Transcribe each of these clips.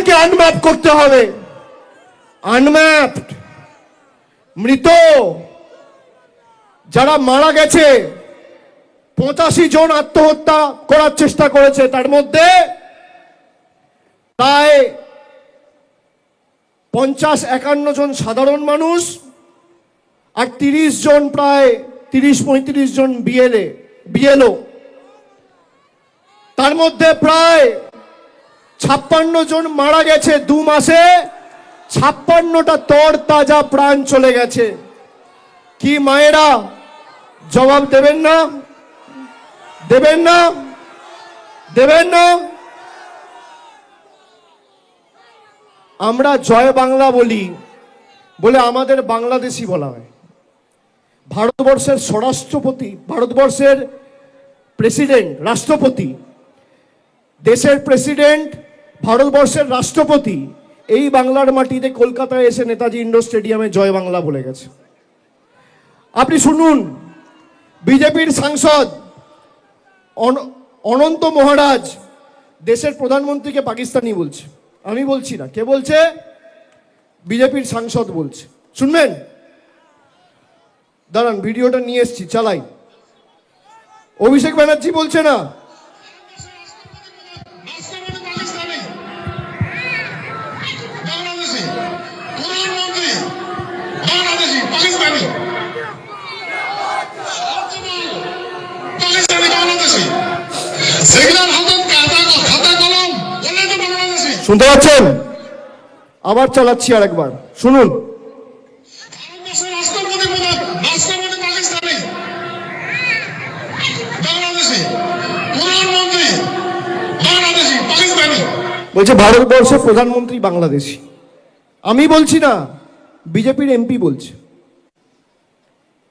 আমাদেরকে আনম্যাপ করতে হবে। আনম্যাপড, মৃত যারা মারা গেছে, 85 জন আত্মহত্যা করার চেষ্টা করেছে, তার মধ্যে প্রায় 50-51 জন সাধারণ মানুষ আর 30 জন, প্রায় 30-35 জন বিএলও। তার মধ্যে প্রায় 56 জন মারা গেছে 2 মাসে। 56টা তর তাজা প্রাণ চলে গেছে। কি মায়েরা জবাব দেবেন না? দেবেন না? দেবেন না? আমরা জয় বাংলা বলি বলে আমাদের বাংলাদেশি বলা হয়। ভারতবর্ষের স্বরাষ্ট্রপতি, ভারতবর্ষের প্রেসিডেন্ট, রাষ্ট্রপতি, দেশের প্রেসিডেন্ট, ভারতবর্ষের রাষ্ট্রপতি এই বাংলার মাটিতে কলকাতায় এসে নেতাজি ইন্ডোর স্টেডিয়ামে জয় বাংলা বলে গেছে। আপনি শুনুন, বিজেপির সাংসদ অনন্ত মহারাজ দেশের প্রধানমন্ত্রীকে পাকিস্তানি বলছে। আমি বলছি না, কে বলছে? বিজেপির সাংসদ বলছে। শুনবেন? দাঁড়ান, ভিডিওটা নিয়ে এসছি, চালাই। অভিষেক ব্যানার্জি বলছে না, শুনতে পাচ্ছেন? আবার চালাচ্ছি আরেকবার, শুনুন। বলছে ভারতবর্ষের প্রধানমন্ত্রী বাংলাদেশি। আমি বলছি না, বিজেপির এমপি বলছে।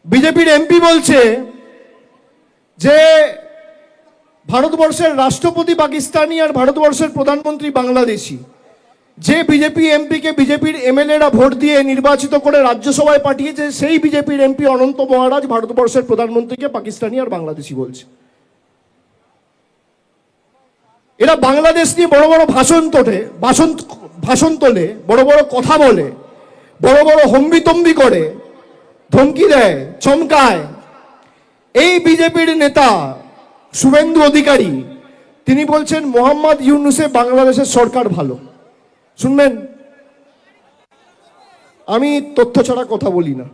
বিজেপির এমপি বলছে যে ভারতবর্ষের রাষ্ট্রপতি পাকিস্তানি আর ভারতবর্ষের প্রধানমন্ত্রী বাংলাদেশি। যে বিজেপি এমপিকে বিজেপির এমএলএরা ভোট দিয়ে নির্বাচিত করে রাজ্যসভায় পাঠিয়েছে, সেই বিজেপির এমপি অনন্ত মহারাজ ভারতবর্ষের প্রধানমন্ত্রীকে পাকিস্তানি আর বাংলাদেশি বলছে। এরা বাংলাদেশ নিয়ে বড় বড় ভাষণ তোলে, বড় বড় কথা বলে, বড় বড় হম্বিতম্বি করে, ধমকি দেয়, চমকায়। এই বিজেপির নেতা শুভেন্দু অধিকারী, তিনি বলছেন মোহাম্মদ ইউনূসে বাংলাদেশের সরকার ভালো। শুনবেন? আমি তথ্য ছাড়া কথা বলি না।